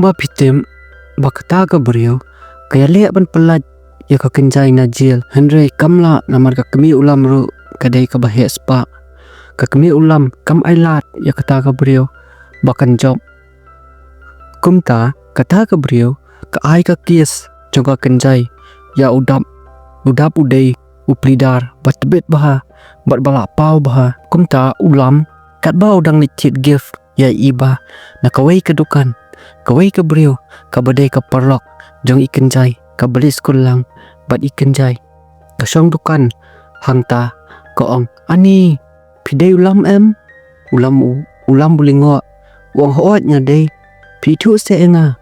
ba pitim bakata ka brio kaya le ban pelat ya ka kenjai na jil Henry kamla namar ka kemi ulam ru kadai ka bahe spa ka kemi ulam kam ailat ya kata ka brio bakan job kumta kata ka brio ka ai ka kies jong ka kenjai ya udap udai uplidar batbet baha bat bala pau baha kumta ulam kat ba udang licit gift ya iba na kawai ke dukan kawai ke brio ka badai ka parlok jong ikan jai ka beli skulang bat ikan jai ka syong dukan hangta ka ong ani pidai ulam ulam bulingo wong hoat nya dei pi thu se nga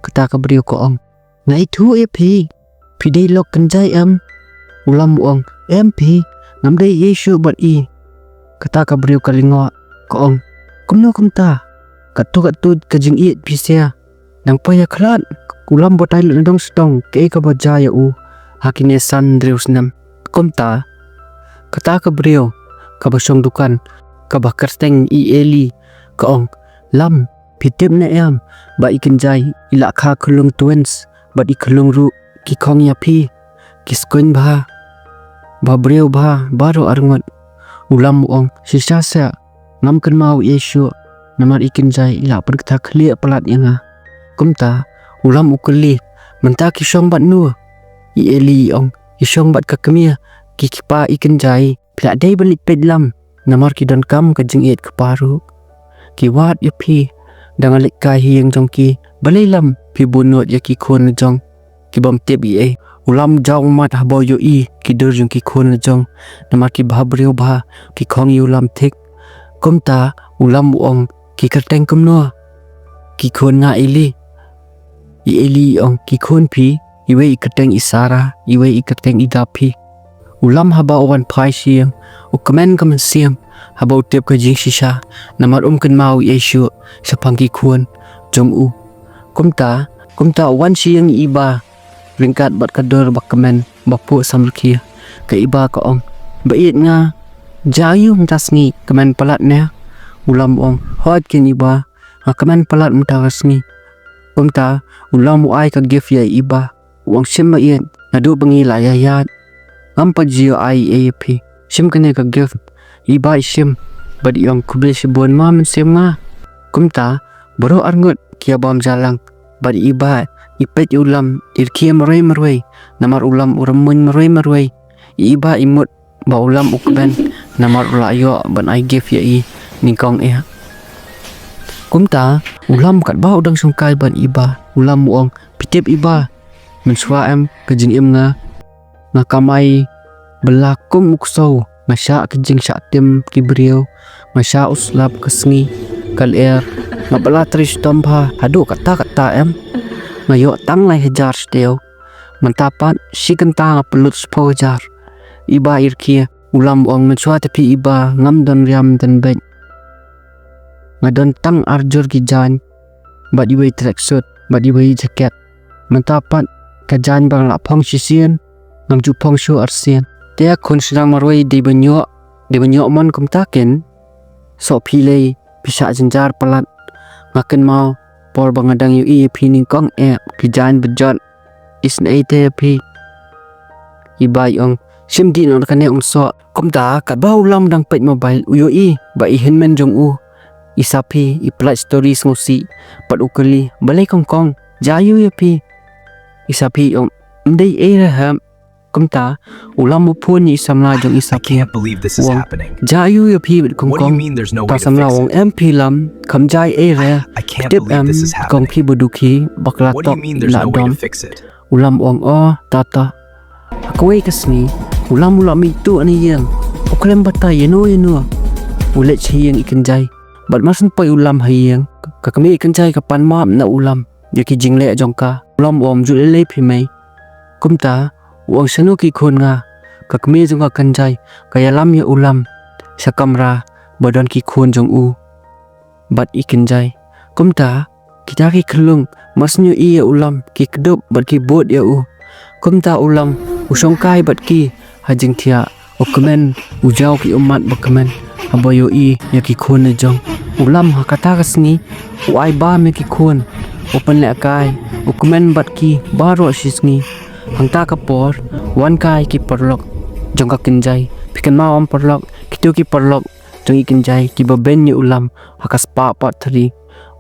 kata ka brio ka ong ngai thu e pidai lok kan jai ulam ong pi ngam dei yesu bat I kata ka brio ka lingo ka ong kumno kumta katu kajing iit pisya nang paya khalat ulam botai lendong stong ke ka bajaya u hakine san dreus nam kumta kata ka brio ka basong dukan ka bakerteng I eli ka ong lam pitim na ba ikin jai ila kha khulung twins ba I khulung ru ki khong ya pi kiskoin ba brio ba baro arngot ulam ong sisa sa ngam kan mau yesu namar ikin jai ila perkta khlia pelat yanga kumta ulam ukeli menta ki syong bat nu I eli ong ki syong bat ka kemia ki kipa ikin jai pila dei belit pedlam namar ki don kam ka jingit ka paru ki wat ya pi dangan lik kai hiang jong ki balilam pi bunot ya ki khon jong ki bom tep I ulam jong mat habo yo I ki dur jong ki khon jong namar ki bhabrio ba ki khong ulam thik kumta ulam ong ki kerteng kumno ki khon nga eli ong ki khon pi iwe I kerteng isara iwe I kerteng idapi ulam haba owan pai siang u kamen siam haba utep ka jing sisa namar kan mau yesu sapang ki khon jong u kumta owan siang iba ringkat bat kador bak kamen bapu samrkia ka iba ka ong bait nga jayu mtasngi kamen palat ne ulam ong hot kin iba kamen palat mtasngi kumta ulam ai ka gift ya iba wang sim ma yen nadu bangi la yat ngam pa jio ai ap sim kane ka gift iba sim bad yong kubli sibon ma men sim nga kumta bro arngut kia bom jalang bad iba ipet ulam irkia maroi namar ulam uramun maroi iba imut ba ulam ukben namar ulayo ban ai gift ya I ningkong kumta ulam kat ba udang sungkai ban iba ulam muong pitip iba menswa kejing nga kamai belakum ukso masya kejing syatim kibrio masya uslap kesngi kal ngabala tris tomba hadu kata ngayo tang lai hajar steo mentapat si kentang pelut spojar iba irkia ulam ong menswa tapi iba ngam don riam dan bek ngadon tang arjur ki jan bat iwe tracksuit bat iwe jaket mentapat kajan bang la phong sisian ngam ju phong shu arsian tia kun sedang maroi di banyo mon kumtaken so pile bisa jenjar pelat makan mau por bangadang yu I pining kong ki jan bejot isna ite pi ibai ong sim di non kane ong so kumta kat ba ulam dang pet mobile uyo I ba I henmen jong u isapi I plat stories ngosi pat ukeli balai kong jayu ya pi isapi ong ndai ham kumta ulam pun ni samla jong isapi jayu ya pi kong ta samla ong MP lam kam jai tip kong pi buduki bakla tok la dom ulam ong tata akwe kasni ulam itu ani yang uklem bata yeno ulet chiyang ikan jai bat masan poi ulam hayang ka kami ikan jai kapan mam na ulam yaki jingle jongka ulam om julele phimai kumta uang sanu ki khon nga ka kami jonga kan jai kaya lam ya ulam sa kamra badan ki khon jong u bat ikan jai kumta kita ki kelung masnyu iya ulam ki kedop bat ki bot ya u kumta ulam usongkai bat ki hajing thia okumen ujau ki umat bakamen habayo I ya ki khon jong ulam hakata kasni wai ba me ki khon open le kai ukumen bat ki baro sisngi hangta kapor wan kai ki perlok jongka kinjai pikan ma om perlok kitu ki perlok jongi kinjai ki baben ni ulam Ka Spah part 3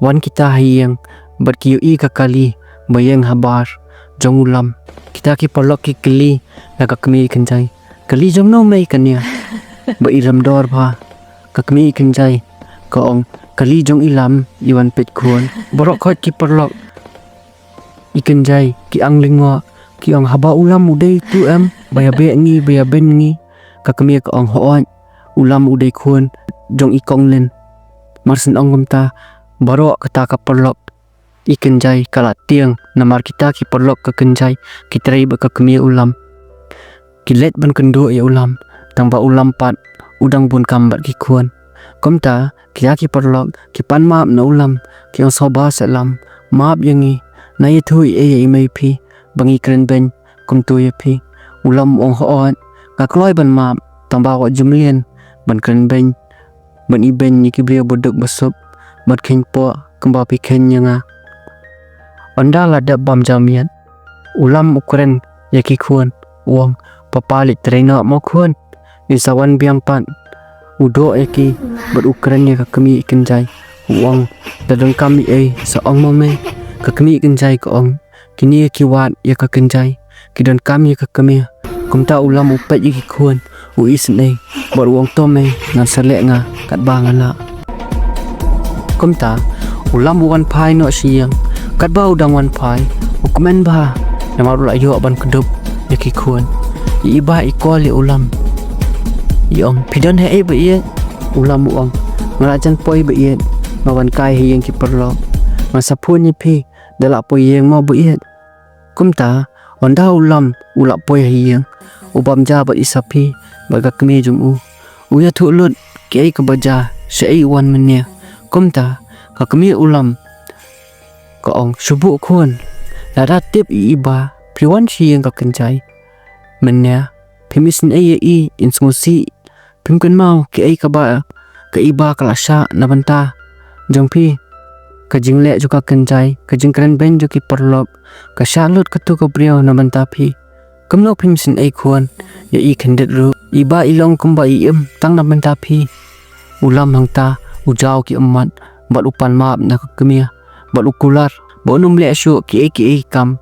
wan kita hayeng bat ki i ka kali bayeng habar jong ulam kita ki perlok ki kili laga kemi kinjai kali jong no mai kania ba iram dor ba ka kemi kinjai ka ong kali jong ilam iwan pet khuan borok khot ki perlok ikan jai ki ang lingwa ki ang haba ulam udai tu em baya be ngi baya ben ngi ka kemi ka ang hoan ulam udai khuan jong ikong len marsen ong ta baro kata ka perlok ikan jai kala tiang namar kita ki perlok ka kenjai ki trai ba ka kemi ulam ki let ban kendo ya ulam tang ba ulam pat udang bun kambat ki khuan komta kita ki perlok ki pan map na ulam ki ang soba salam map yangi na ye thui e mai phi bangi kren ben kum tu ye phi ulam ong hoan ka kloi ban map tamba wa jumlien ban kren ben ban i ben ni ki brio bodok basop bat khen po kamba pi khen nyanga onda la da bam jamian ulam ukren ye ki khuan wong papa li trainer mo khuan isawan biang pan udo eki bat ukren ye ka kemi kinjai wong dadang kami sa ong mo me ka kemi kinjai ko ong kini ki wat ya ka kinjai kidan kami ka kemi kumta ulam upet ki khuan u isne bor wong to me nan sale nga kat bangala kumta ulam wan phai no siang kat ba udang wan phai ukmen ba namaru la yo ban kedup ya ki khuan iba ikoli ulam yong pidon he ba ye ulam uang ngalajan poi ba ye mawan kai he yang ki perlo masapun ni phi dala poi yang mo ba ye kumta onda ulam ulap poi he yang ubam ja ba isapi ba ka kemi jum u ya thu lut ke ka baja sei wan menia kumta ka kemi ulam ka ong subu khun la tip iba priwan si yang ka kenjai menia pemisin ai insmusi pimkan mau ke ai ka ba ka iba kala sha nabanta jongpi ka jingle juga kenjai ka jingkren ben jo ki perlok ka shalut ka tu ka brio nabanta phi kamno pemisin ai khuan ya i khendet ru iba ilong kumba i tang nabanta phi ulam hangta ujau ki ammat bat upan map na ka kemia bat ukular bonum le shu ki ai kam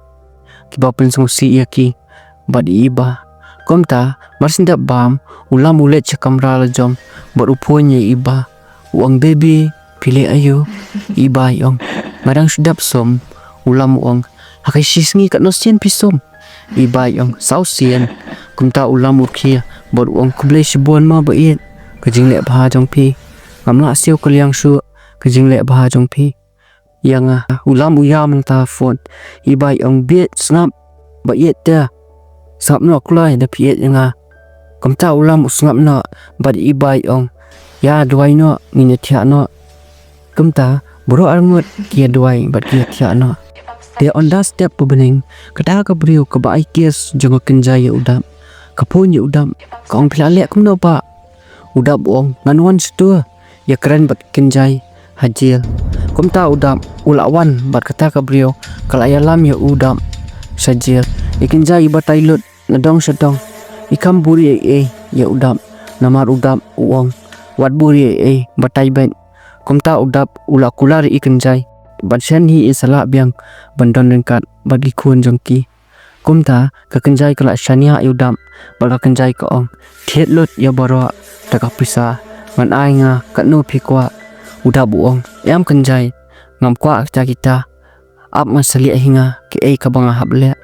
ki ba pen songsi ya ki bat iba komta marsinda bam ulam ulet chakamra la jom bot uponye iba uang baby pile ayo iba yong marang sedap som ulam uang hakai sisngi kat nosien pisom iba yong sausian kumta ulam ukia bot uang kublai sibon ma bait kajing le bha jong pi ngamla siu kaliang shu kajing le bha jong pi yang ulam uyam ta phone iba yong bit snap bait ta sap no klai da piet nga kamta ulam usngap no bad ibai ong ya duai no ngine thia no kamta bro arngot kia duai bad kia thia no te on da step pubening kada ka brio ka ba ikes jongo kenjai udam kapun yu udam ka ong phila le kumno ba udap ong nganwan stu ya keren bad kenjai hajil kamta udam ulawan bad kata ka brio kala ya lam ya udam sajil ikin jai batai lut nadong sadong ikam buri ya udap namar udap uang wat buri batai ben komta udap ula kular ikin jai batsen hi isala biang bandon rengkat bagi khun jongki komta ka kenjai kala shania udap baga kenjai ka ong thet lut ya baro taka pisa man ai nga kanu phikwa udap uang yam kenjai ngam kwa kita ap masali hinga ke ka banga hable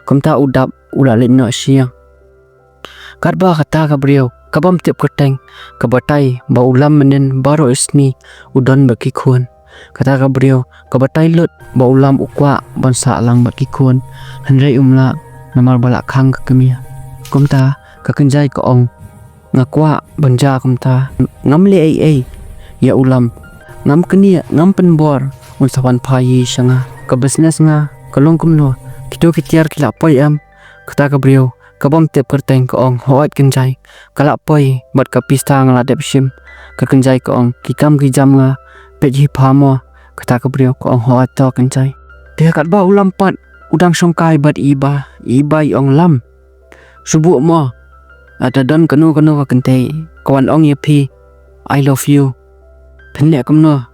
komta udap ula le no siang karba kata ka brio kabam tip keteng ka batai ba ulam menen baro isni udon baki khun kata ka brio ka batai lut ba ulam ukwa bansa lang baki khun hanrei umla namar bala khang ka kemia komta ka kenjai ka ong ngakwa banja komta ngamle ai ya ulam ngam kenia ngam penbor unsawan phayi sanga ka business nga kalong kumno kito kitiar kila poi am kata ka brio kabam tep kerteng ka ong hoat kenjai kala poi bat ka pista ngala dep sim ka kenjai ka ong kikam ki jam nga peji phamo kata ka brio ka ong hoat to kenjai Dia kat ba ulam pat udang songkai bat iba iong lam. Subuh mo. Ada don kanu ka kentei. Kawan ong ye pi. I love you. Penlek kum no.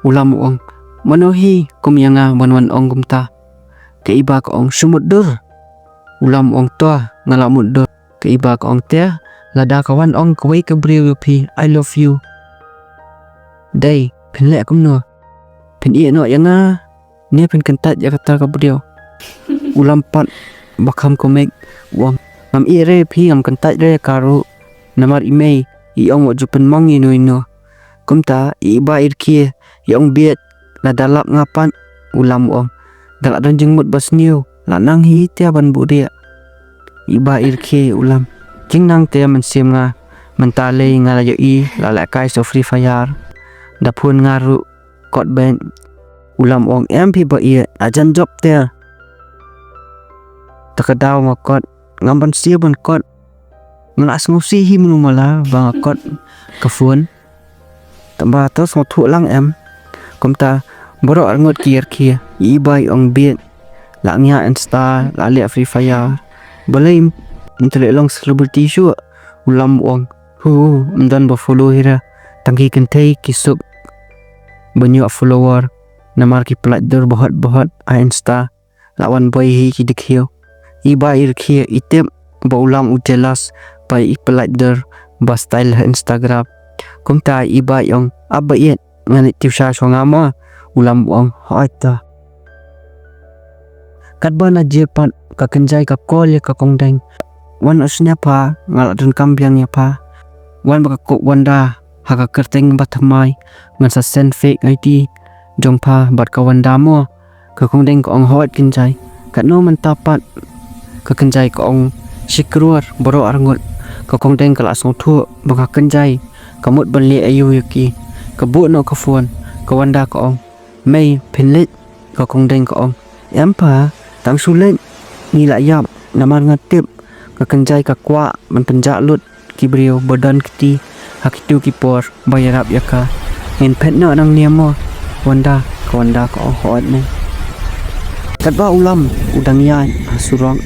Ulam ong. Manohi kum yanga wan ong kum ta. Ke iba ka ong sumut dur. Ulam ong toa ngalamut dur. Ke iba ka ong tia. Lada kawan ong kawai ke beriu ye pi. I love you. Day. Penlek kum no. Pen iya no yanga. Ni pen kentat ya kata ka beriu. Ulam pat bakam komek uang. Ngam iya re pi ngam kentat re karu. Namar imei. Iong wak jupen mong ino. Kumta iba irkie. Iong biet. Ladalap ngapan. Ulam uang. Dalak dan jengmut bas niu. Lanang hi tia ban budia. Iba irkie ulam. Jing nang tia mensim nga. Mentale ngalayo i. Lalak kai so free fire. Dapun ngaru. Kot ben. Ulam uang MP ba iya. Ajan job tia. Takadaw makot ngamban siya ban kot ngalas ngusihi menumala bang kot kafun tambah tos ngotu lang kumta borok ngot kier ibai ong biet langnya insta lali free fire balai mentele long celebrity show ulam ong mendan ba follow hira tangki kentei kisuk banyak follower namar ki pelajar bahot insta lawan boy hi ki dikhiyo iba irkia itip ba ulam ujelas pa ipelajar ba style Instagram kumta iba yung abayet nganit tiusha so ngama ulam uang hoita kadba na jepan ka kenjai ka kol ya ka kongdeng wan asnya pa ngaladun kambiang ya pa wan baka kok wanda haka kerteng batamai ngan sa send fake ID jong pa bat ka wanda mo ka kongdeng ko ang hoit kenjai kat no mentapat ka kenjai ka ong sikruar boro arngot ka kongdeng kala song thu baka kenjai kamut banli ayu yaki ka bu no ka fuan ka wanda ka ong mei penlit ka kongdeng ka ong empa tang sulet ni la yap namar ngatip ka kenjai ka kwa man penjak lut ki brio badan kiti hakitu ki por bayarap yaka ngin pet no nang niamo wanda ka ong hoat ne kadba ulam udang yan surang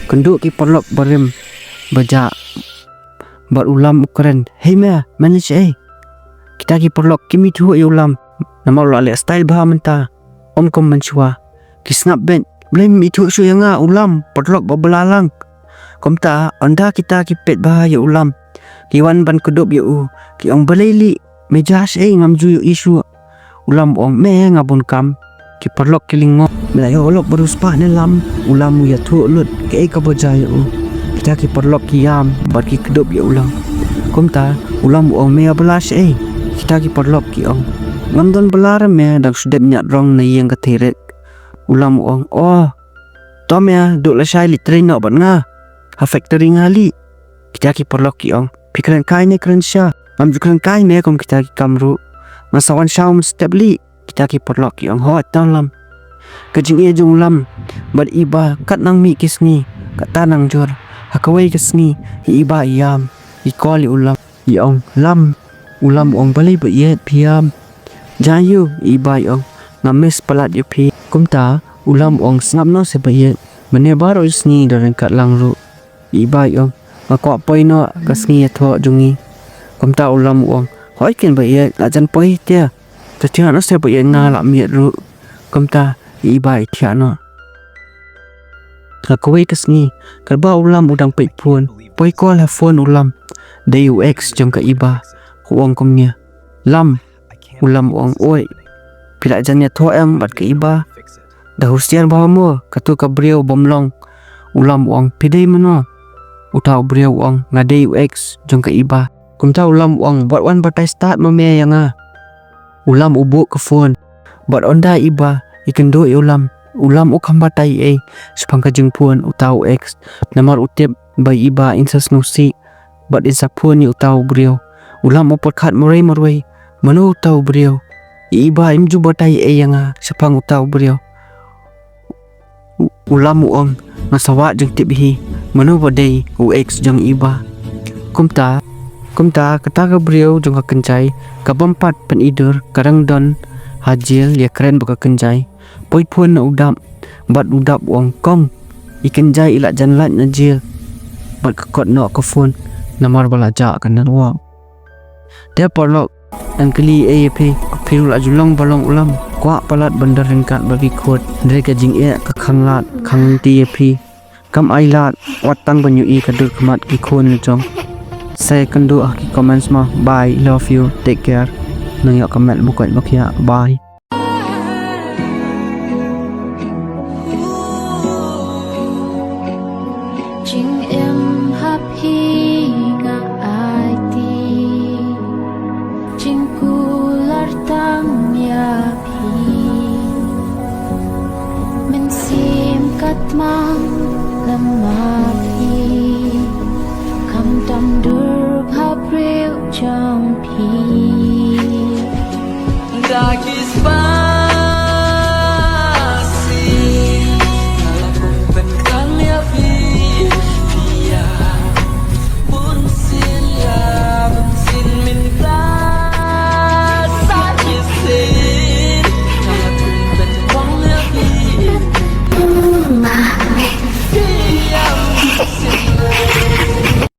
kenduk ki perlok barim baja bar ulam ukuran hey me manage kita ki perlok kimi tu ulam nama lo ale style bah menta om kom menchua ki snap ben blame itu su yang ulam perlok babelalang komta anda kita ki pet bah ya ulam ki wan ban keduk ya ki ong beleli meja ngam ju isu ulam ong me ngabun kam ki perlok kilingo melayo olok beruspa ne lam ulam ya tu lut ke ka bajai kita ki perlok kiam bar ki kedop ya ulam kumta ulam ong me belas kita ki perlok ki ong ngamdon belar me dak sudep nyat rong na yang ka teret ulam ong tom ya duk la shai li train no ban nga ha factory ngali kita ki perlok ki ong pikran kai ne kran sha mam jukran kai me kom kita ki kamru masawan shaum step li kita ki perlok ki ong hot dalam kajing e jong lam bad iba kat nang mi kisni kat tanang jor hakawai kisni iba iam ikoli ulam iong lam ulam ong balai ba yet piam jayu iba ong ngamis palat yu pi kumta ulam ong snap no se ba yet mene baro isni daran kat langru iba ong makwa poino kasni tho jungi kumta ulam ong hoi ken ba yet lajan poi tia Tatiana no se ba yet nga la miet ru kumta iba itiano hakawai kasni kalba ulam udang pek pun poi call ha phone ulam DUX jong ka iba huang komnya lam ulam uang oi pila jannya tho bat ka iba dah husian bawa mo katu ka brio bomlong ulam uang pidai mano utau brio uang nga DUX jong ka iba kumta ulam uang buat wan batai start mame yang ulam ubuk ke phone buat onda iba ikendo ulam ukambatai sepangka jengpuan utau X namar utip bai iba insas nusi bat insa puan utau brio ulam opot khat morai mano utau brio iba imju batai yang sepang utau brio ulam uang ngasawa jeng tip hi mano badai UX jeng iba kumta kata ka brio jeng ka kencai ka bempat pen idur karang don hajil ya keren baka kenjai Poit pun na udap. Bat udap wang kong. Ikan jai ila janlat na jil. Bat kakot no ka phone. Namar balaja kan narwa. Dia porlok. Ang kali AAP. Kapirul ajulong balong ulam. Kwa palat bandar ringkat bagi kot. Dari kajing ka khanglat. Khang TAP. Kam ailat. Watang banyu kadur kemat kikon na chong. Saya kendu ki comments ma. Bye. Love you. Take care. Nang yak comment bukat bakya. Bye. Chính em hấp hi nga ai ti Chính kular tang ya pi Mình sim kat mang lama pi Kam tam dur hap riu chang pi Ka Spah